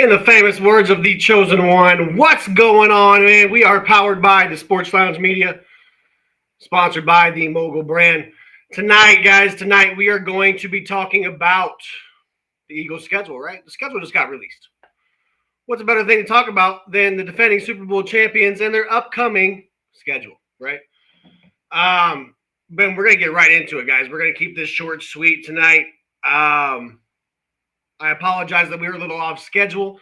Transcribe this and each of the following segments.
In the famous words of the chosen one, what's going on, man? We are powered by the Sports Lounge Media, sponsored by the Mogul brand. Tonight, guys, we are going to be talking about the Eagles' schedule, right? The schedule just got released. What's a better thing to talk about than the defending Super Bowl champions and their upcoming schedule, right? Ben, we're going to get right into it, guys. We're going to keep this short, sweet tonight. I apologize that we were a little off schedule.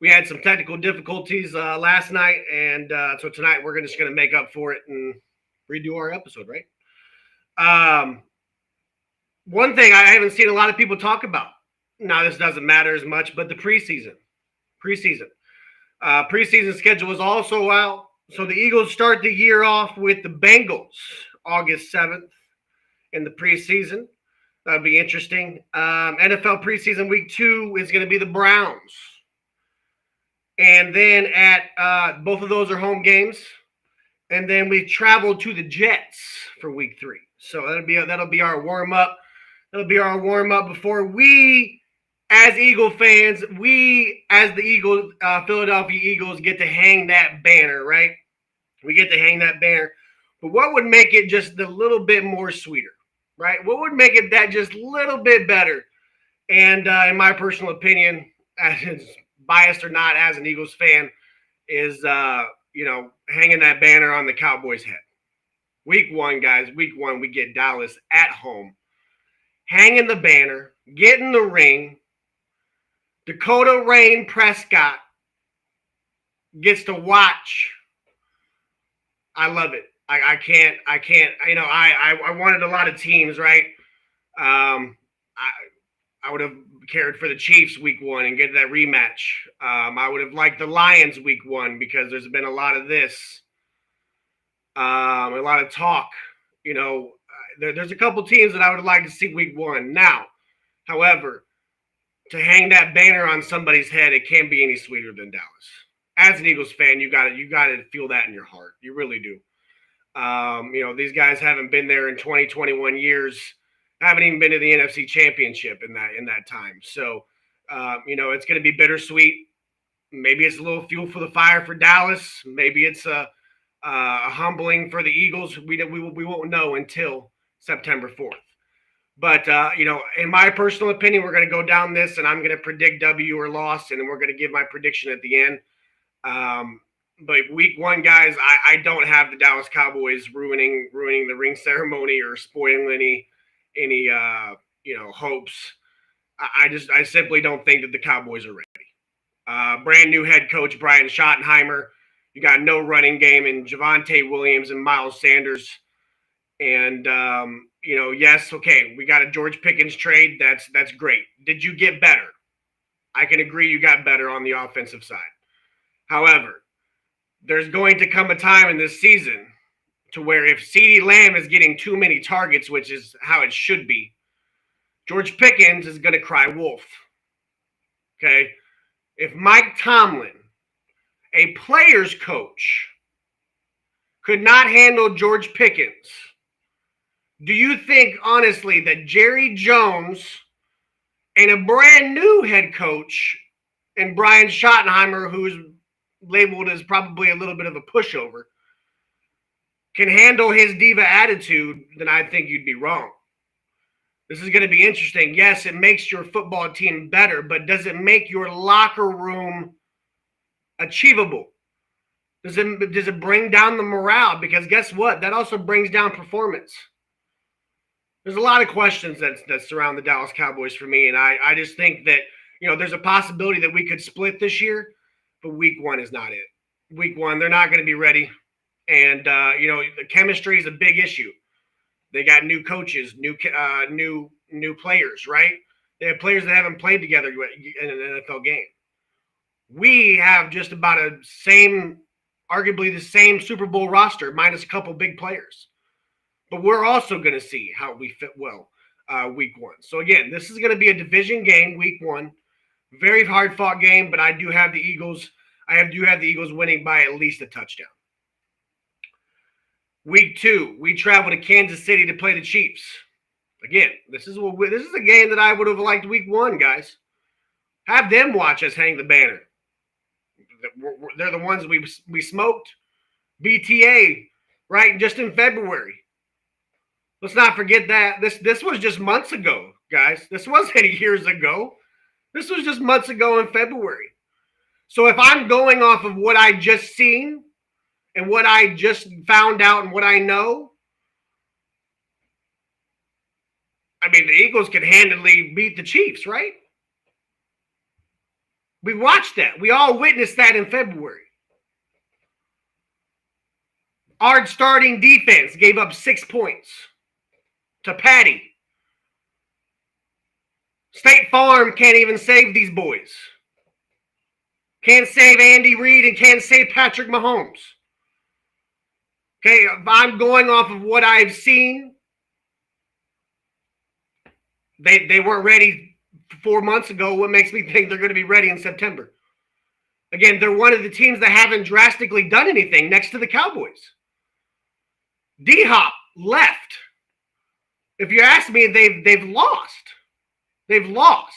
We had some technical difficulties last night, and so tonight we're just going to make up for it and redo our episode, right? One thing I haven't seen a lot of people talk about, now this doesn't matter as much, but the preseason. Preseason schedule is also out. So the Eagles start the year off with the Bengals August 7th in the preseason. That'll be interesting. NFL preseason week 2 is going to be the Browns. And then at both of those are home games. And then we travel to the Jets for week 3. So that'll be our warm-up. That'll be our warm-up before we, as Eagle fans, we as the Eagles, Philadelphia Eagles, get to hang that banner, right? We get to hang that banner. But what would make it just a little bit more sweeter? Right? What would make it that just a little bit better? And in my personal opinion, as biased or not, as an Eagles fan, is hanging that banner on the Cowboys' head. Week 1, guys. Week 1, we get Dallas at home, hanging the banner, getting the ring. Dakota Rain Prescott gets to watch. I love it. I can't, I wanted a lot of teams, right? I would have cared for the Chiefs week 1 and get that rematch. I would have liked the Lions week 1 because there's been a lot of this, a lot of talk. There's a couple teams that I would like to see week 1. Now, however, to hang that banner on somebody's head, it can't be any sweeter than Dallas. As an Eagles fan, you got to feel that in your heart. You really do. These guys haven't been there in 20, 21 years, haven't even been to the NFC Championship in that time. So, it's going to be bittersweet. Maybe it's a little fuel for the fire for Dallas. Maybe it's a humbling for the Eagles. We won't know until September 4th. But, in my personal opinion, we're going to go down this, and I'm going to predict W or loss, and then we're going to give my prediction at the end. But week 1, guys, I don't have the Dallas Cowboys ruining the ring ceremony or spoiling any hopes. I simply don't think that the Cowboys are ready. Brand new head coach Brian Schottenheimer. You got no running game in Javonte Williams and Miles Sanders. And yes, okay, we got a George Pickens trade. That's great. Did you get better? I can agree you got better on the offensive side. However, there's going to come a time in this season to where if CeeDee Lamb is getting too many targets, which is how it should be, George Pickens is going to cry wolf. Okay? If Mike Tomlin, a player's coach, could not handle George Pickens, do you think, honestly, that Jerry Jones and a brand new head coach and Brian Schottenheimer, who's labeled as probably a little bit of a pushover, can handle his diva attitude, then I think you'd be wrong. This is going to be interesting. Yes, it makes your football team better, but does it make your locker room achievable? Does it bring down the morale? Because guess what? That also brings down performance. There's a lot of questions that surround the Dallas Cowboys for me, and I just think that, there's a possibility that we could split this year. But week 1 is not it. Week 1, they're not going to be ready. And, the chemistry is a big issue. They got new coaches, new players, right? They have players that haven't played together in an NFL game. We have just about arguably the same Super Bowl roster, minus a couple big players. But we're also going to see how we fit well week 1. So, again, this is going to be a division game week 1. Very hard-fought game, but I do have the Eagles. I do have the Eagles winning by at least a touchdown. Week 2, we travel to Kansas City to play the Chiefs. Again, this is a game that I would have liked week 1, guys. Have them watch us hang the banner. They're the ones we smoked. BTA, right? Just in February. Let's not forget that. This was just months ago, guys. This wasn't years ago. This was just months ago in February. So if I'm going off of what I just seen and what I just found out and what I know, I mean, the Eagles can handily beat the Chiefs, right? We watched that. We all witnessed that in February. Our starting defense gave up 6 points to Patty. State Farm can't even save these boys. Can't save Andy Reid and can't save Patrick Mahomes. Okay, if I'm going off of what I've seen, they weren't ready 4 months ago. What makes me think they're going to be ready in September? Again, they're one of the teams that haven't drastically done anything next to the Cowboys. D-Hop left. If you ask me, they've lost. They've lost.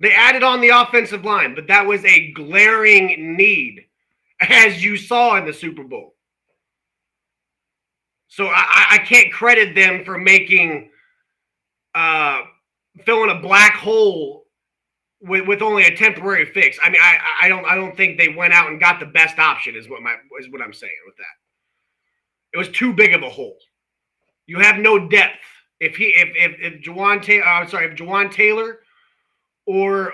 They added on the offensive line, but that was a glaring need, as you saw in the Super Bowl. So I can't credit them for making filling a black hole with only a temporary fix. I mean, I don't think they went out and got the best option. Is what I'm saying with that. It was too big of a hole. You have no depth. If Jawaan Taylor or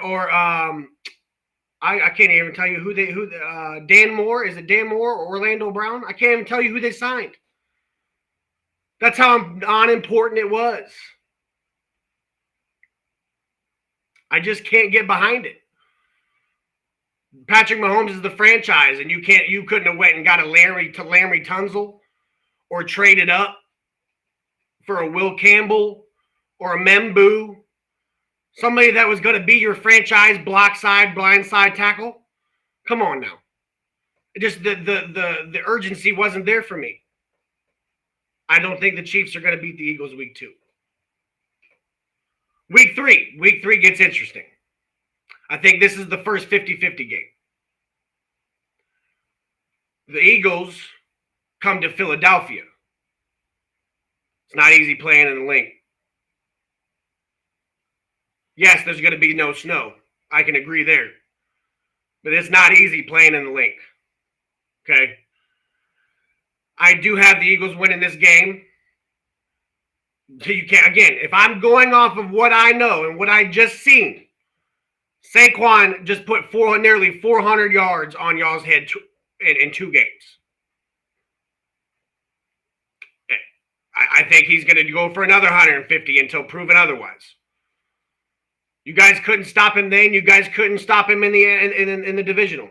I can't even tell you who Dan Moore, is it Dan Moore or Orlando Brown? I can't even tell you who they signed. That's how unimportant it was. I just can't get behind it. Patrick Mahomes is the franchise, and you couldn't have went and got a Larry Tunsil or traded up for a Will Campbell or a Membu, somebody that was going to be your franchise blind side tackle. Come on now. It just the urgency wasn't there for me. I don't think the Chiefs are going to beat the Eagles week 2. Week 3 gets interesting. I think this is the first 50-50 game. The Eagles come to Philadelphia. It's not easy playing in the Link. Yes, there's going to be no snow. I can agree there. But it's not easy playing in the Link. Okay? I do have the Eagles winning this game. So you can't, again, if I'm going off of what I know and what I just seen, Saquon just put nearly 400 yards on y'all's head in 2 games. I think he's going to go for another 150 until proven otherwise. You guys couldn't stop him then. You guys couldn't stop him in the divisional.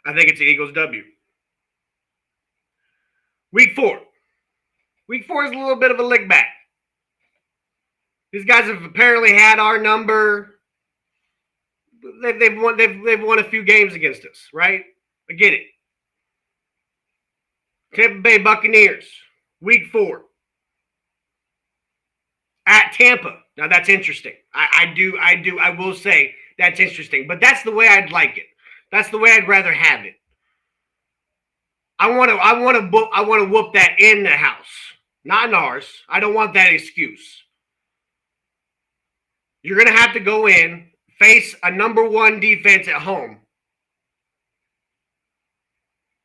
I think it's the Eagles W. Week 4. Week 4 is a little bit of a lick back. These guys have apparently had our number. They've won a few games against us, right? I get it. Tampa Bay Buccaneers, week 4. At Tampa. Now that's interesting. I will say that's interesting. But that's the way I'd like it. That's the way I'd rather have it. I want to whoop that in the house, not in ours. I don't want that excuse. You're going to have to go in, face a number 1 defense at home.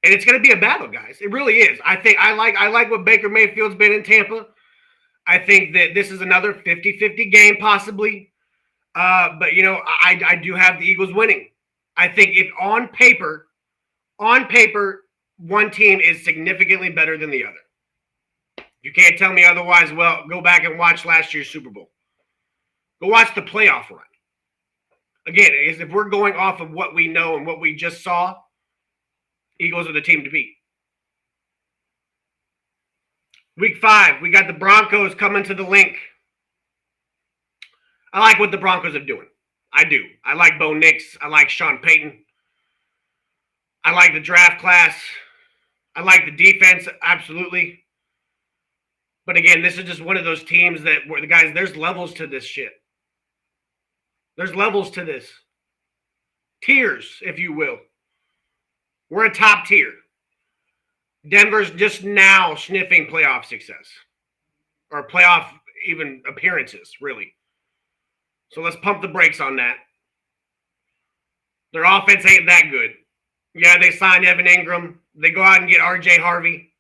And it's going to be a battle, guys. It really is. I like what Baker Mayfield's been in Tampa. I think that this is another 50-50 game possibly. But, I do have the Eagles winning. I think if on paper, one team is significantly better than the other. You can't tell me otherwise. Well, go back and watch last year's Super Bowl. Go watch the playoff run. Again, if we're going off of what we know and what we just saw, Eagles are the team to beat. Week 5, we got the Broncos coming to the Link. I like what the Broncos are doing. I do. I like Bo Nix. I like Sean Payton. I like the draft class. I like the defense, absolutely. But again, this is just one of those teams that where the guys, there's levels to this shit. There's levels to this. Tiers, if you will. We're a top tier. Denver's just now sniffing playoff success. Or playoff even appearances, really. So let's pump the brakes on that. Their offense ain't that good. Yeah, they signed Evan Ingram. They go out and get RJ Harvey.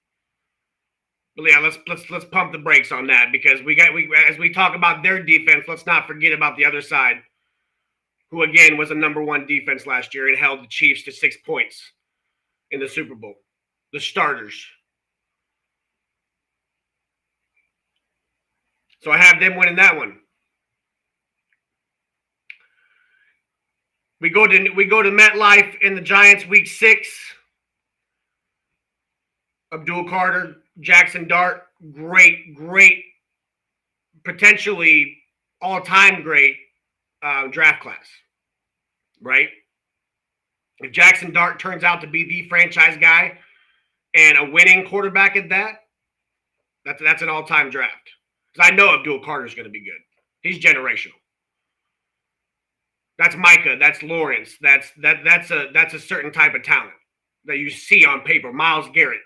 But yeah, let's pump the brakes on that because as we talk about their defense, let's not forget about the other side, who again was a number one defense last year and held the Chiefs to 6 points in the Super Bowl. The starters. So I have them winning that one. We go to MetLife in the Giants week 6. Abdul Carter, Jackson Dart, great, potentially all-time great draft class, right? If Jackson Dart turns out to be the franchise guy and a winning quarterback at that, that's an all-time draft. Because I know Abdul Carter's going to be good. He's generational. That's Micah. That's Lawrence. That's a certain type of talent that you see on paper. Myles Garrett,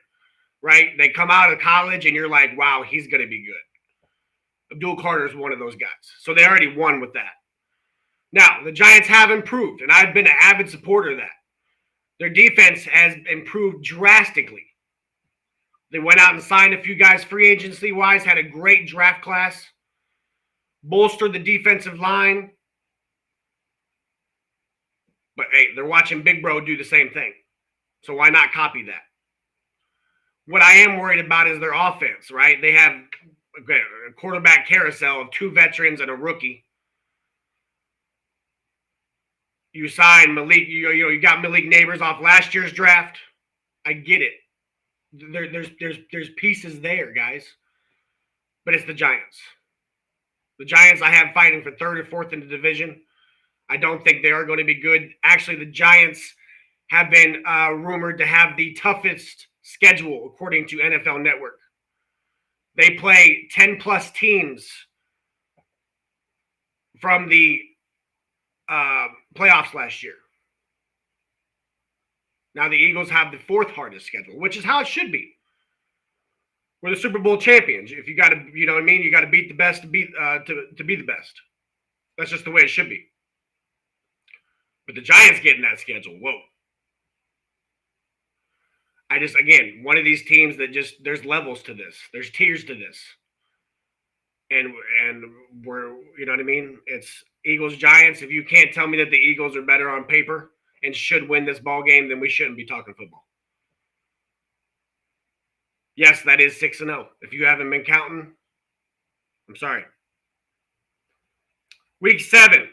right? They come out of college and you're like, wow, he's going to be good. Abdul Carter is one of those guys. So they already won with that. Now, the Giants have improved, and I've been an avid supporter of that. Their defense has improved drastically. They went out and signed a few guys free agency-wise, had a great draft class, bolstered the defensive line. But, hey, they're watching Big Bro do the same thing. So why not copy that? What I am worried about is their offense, right? They have a quarterback carousel of 2 veterans and a rookie. You sign Malik, you got Malik Neighbors off last year's draft. I get it. There's pieces there, guys. But it's the Giants. The Giants I have fighting for 3rd or 4th in the division. I don't think they are going to be good. Actually, the Giants have been rumored to have the toughest schedule, according to NFL Network. They play 10-plus teams from the playoffs last year. Now the Eagles have the 4th hardest schedule, which is how it should be. We're the Super Bowl champions. If you got to, you know what I mean, you got to beat the best to be the best. That's just the way it should be. But the Giants getting that schedule, whoa. Again, one of these teams that just, there's levels to this. There's tiers to this. And we're, you know what I mean? It's Eagles, Giants. If you can't tell me that the Eagles are better on paper and should win this ball game, then we shouldn't be talking football. Yes, that is 6-0. If you haven't been counting, I'm sorry. Week 7.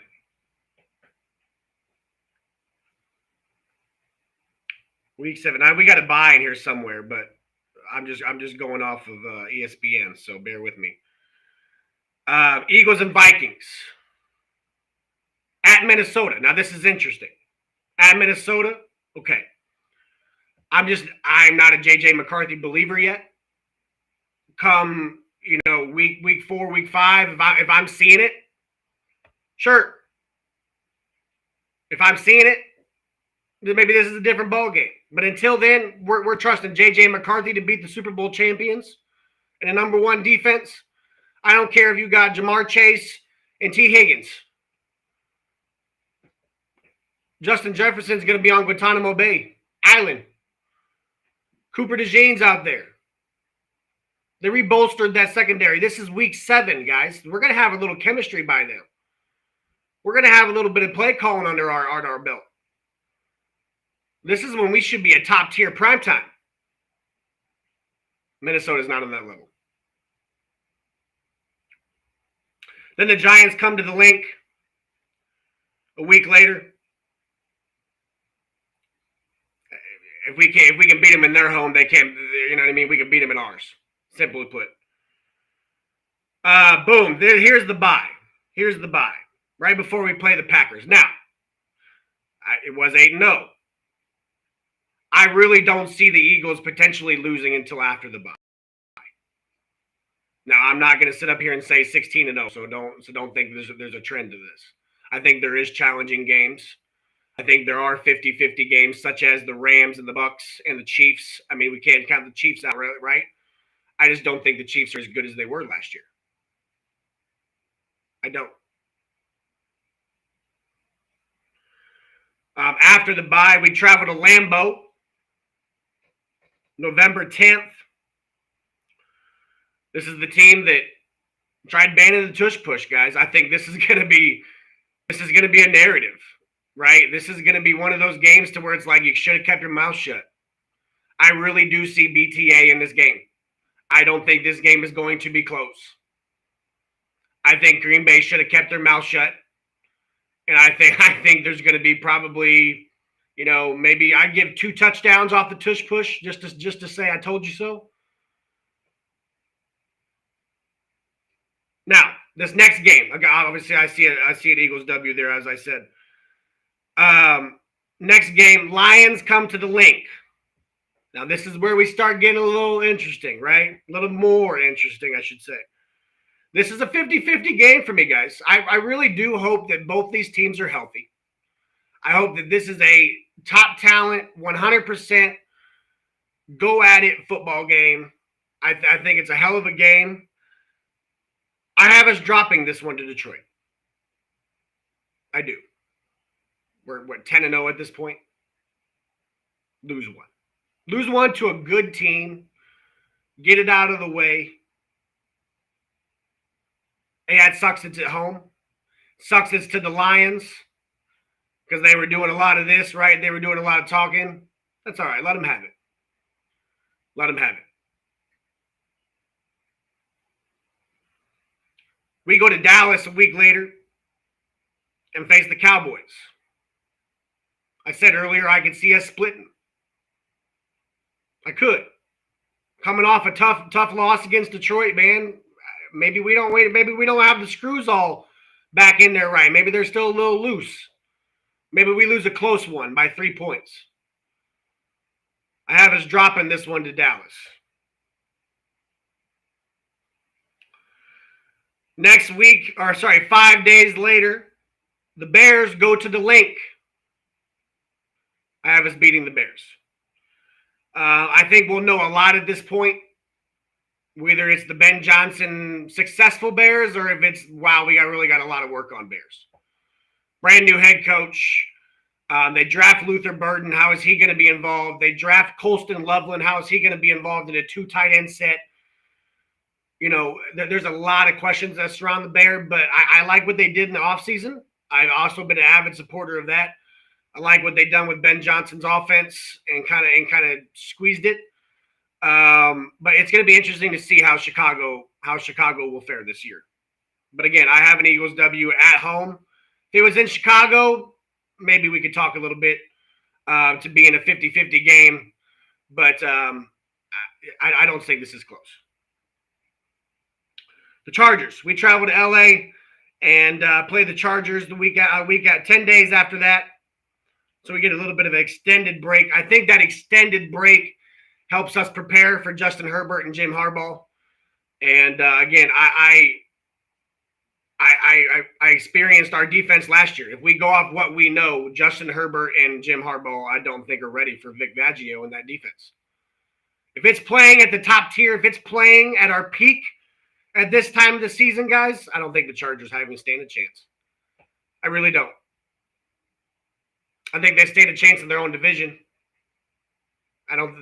Week 7. Now we got a bye in here somewhere, but I'm just going off of ESPN, so bear with me. Eagles and Vikings at Minnesota. Now this is interesting. At Minnesota, okay. I'm not a JJ McCarthy believer yet. Come, week 4, week 5, if I'm seeing it, sure. If I'm seeing it, then maybe this is a different ball game. But until then, we're trusting JJ McCarthy to beat the Super Bowl champions and a number 1 defense. I don't care if you got Jamar Chase and T. Higgins. Justin Jefferson's going to be on Guantanamo Bay Island. Cooper DeJean's out there. They rebolstered that secondary. This is week 7, guys. We're going to have a little chemistry by now. We're going to have a little bit of play calling under our belt. This is when we should be a top-tier primetime. Minnesota's not on that level. Then the Giants come to the link a week later. If we can beat them in their home, they can't. You know what I mean? We can beat them in ours. Simply put. Boom. Here's the bye. Here's the bye. Right before we play the Packers. Now, it was 8-0. I really don't see the Eagles potentially losing until after the bye. Now, I'm not going to sit up here and say 16-0, so don't think there's a trend to this. I think there is challenging games. I think there are 50-50 games, such as the Rams and the Bucks and the Chiefs. I mean, we can't count the Chiefs out, right? I just don't think the Chiefs are as good as they were last year. I don't. After the bye, we travel to Lambeau, November 10th. This is the team that tried banning the tush push, guys. I think this is gonna be a narrative, right? This is gonna be one of those games to where it's like you should have kept your mouth shut. I really do see BTA in this game. I don't think this game is going to be close. I think Green Bay should have kept their mouth shut. And I think there's going to be probably, maybe I give 2 touchdowns off the tush push just to say I told you so. Now, this next game, obviously I see an Eagles W there, as I said. Next game, Lions come to the Link. Now, this is where we start getting a little interesting, right? A little more interesting, I should say. This is a 50-50 game for me, guys. I really do hope that both these teams are healthy. I hope that this is a top talent, 100% go-at-it football game. I think it's a hell of a game. I have us dropping this one to Detroit. I do. We're 10-0 at this point. Lose one. Lose one to a good team. Get it out of the way. Yeah, it sucks it's at home. Sucks it's to the Lions because they were doing a lot of this, right? They were doing a lot of talking. That's all right. Let them have it. Let them have it. We go to Dallas a week later and face the Cowboys. I said earlier I could see us splitting. I could. Coming off a tough loss against Detroit, man. Maybe we don't wait. Maybe we don't have the screws all back in there right. Maybe they're still a little loose. Maybe we lose a close one by 3 points. I have us dropping this one to Dallas. Next week, 5 days later, the Bears go to the Link. I have us beating the Bears. I think we'll know a lot at this point. Whether it's the Ben Johnson successful Bears or if it's, wow, we really got a lot of work on Bears. Brand new head coach. They draft Luther Burden. How is he going to be involved? They draft Colston Loveland. How is he going to be involved in a 2 tight end set? There's a lot of questions that surround the Bear, but I like what they did in the offseason. I've also been an avid supporter of that. I like what they've done with Ben Johnson's offense and kind of squeezed it. But it's going to be interesting to see how Chicago will fare this year. But again, I have an Eagles W at home. If it was in Chicago, maybe we could talk a little bit to be in a 50-50 game. But I don't think this is close. The Chargers. We travel to LA and play the Chargers the week 10 days after that. So we get a little bit of an extended break. I think that extended break helps us prepare for Justin Herbert and Jim Harbaugh. And again, I experienced our defense last year. If we go off what we know, Justin Herbert and Jim Harbaugh, I don't think are ready for Vic Fangio in that defense. If it's playing at the top tier, if it's playing at our peak at this time of the season, guys, I don't think the Chargers have even stand a chance. I really don't. I think they stand a chance in their own division.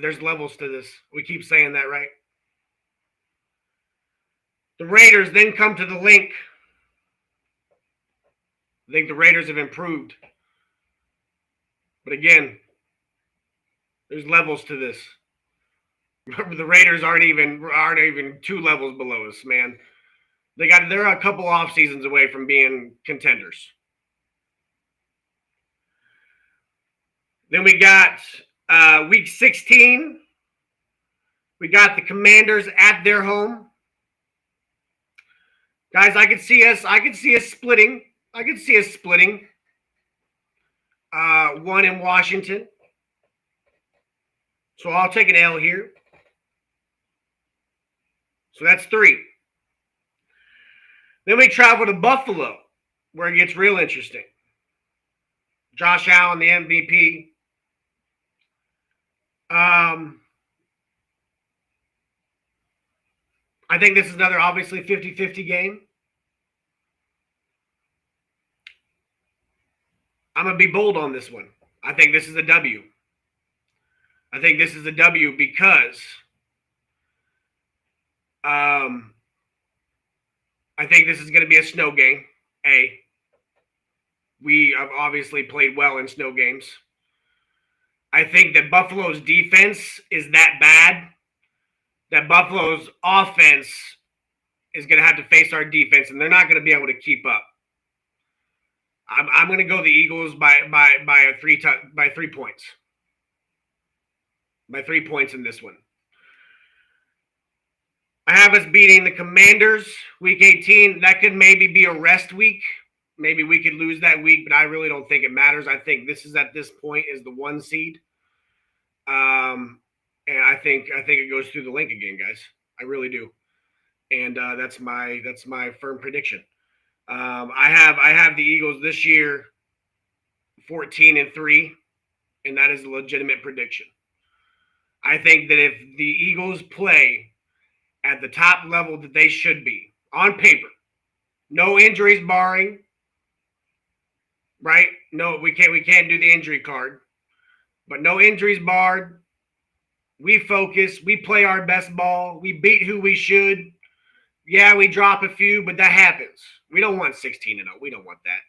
There's levels to this. We keep saying that, right? The Raiders then come to the Link. I think the Raiders have improved. But again, there's levels to this. Remember, the Raiders aren't even 2 levels below us, man. They're a couple off seasons away from being contenders. Then we got week 16. We got the Commanders at their home. Guys, I could see us splitting. One in Washington. So I'll take an L here. So that's 3. Then we travel to Buffalo, where it gets real interesting. Josh Allen, the MVP. I think this is another obviously 50-50 game. I'm going to be bold on this one. I think this is a W. I think this is a W because I think this is going to be a snow game. We have obviously played well in snow games. I think that Buffalo's defense is that bad that Buffalo's offense is going to have to face our defense, and they're not going to be able to keep up. I'm going to go the Eagles by 3 points. By 3 points in this one. I have us beating the Commanders week 18. That could maybe be a rest week. Maybe we could lose that week, but I really don't think it matters. I think this is at this point is the 1 seed. And I think it goes through the link again, guys. I really do. And that's my firm prediction. I have the Eagles this year 14-3, and that is a legitimate prediction. I think that if the Eagles play at the top level that they should be on paper, no injuries barring, right? No, we can't do the injury card, but no injuries barred. We focus, we play our best ball, we beat who we should. Yeah, we drop a few, but that happens. We don't want 16-0. We don't want that.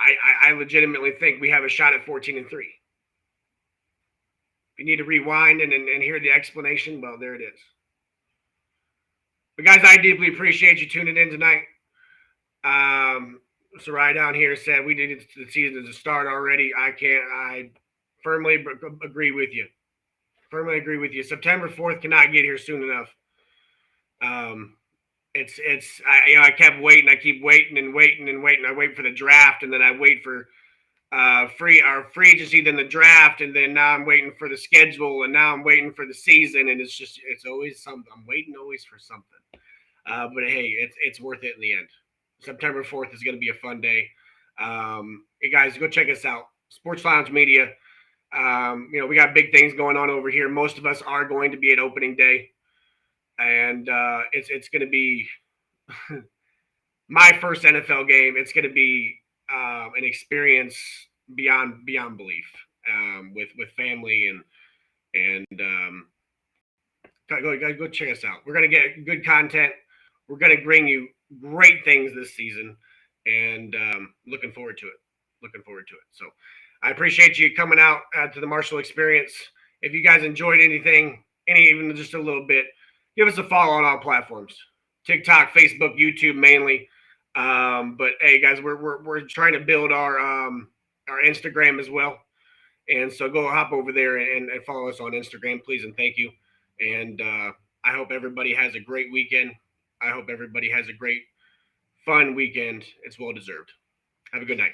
I legitimately think we have a shot at 14-3. If you need to rewind and hear the explanation, well, there it is. But guys, I deeply appreciate you tuning in tonight. Sarai down here said we needed the season to start already. I firmly agree with you. September 4th cannot get here soon enough. I kept waiting. I keep waiting and waiting and waiting. I wait for the draft, and then I wait for free agency, then the draft, and then now I'm waiting for the schedule, and now I'm waiting for the season, and it's always something. I'm waiting always for something. But hey, it's worth it in the end. September 4th is going to be a fun day. Hey guys, go check us out. Sports Lounge Media. We got big things going on over here. Most of us are going to be at opening day. And it's going to be my first NFL game. It's going to be an experience beyond belief with family and go check us out. We're going to get good content. We're going to bring you great things this season, and looking forward to it. So I appreciate you coming out to the Marshall Experience. If you guys enjoyed anything, even just a little bit, give us a follow on all platforms: TikTok, Facebook, YouTube mainly. But hey, guys, we're trying to build our Instagram as well, and so go hop over there and follow us on Instagram, please, and thank you. And I hope everybody has a great weekend. I hope everybody has a great, fun weekend. It's well deserved. Have a good night.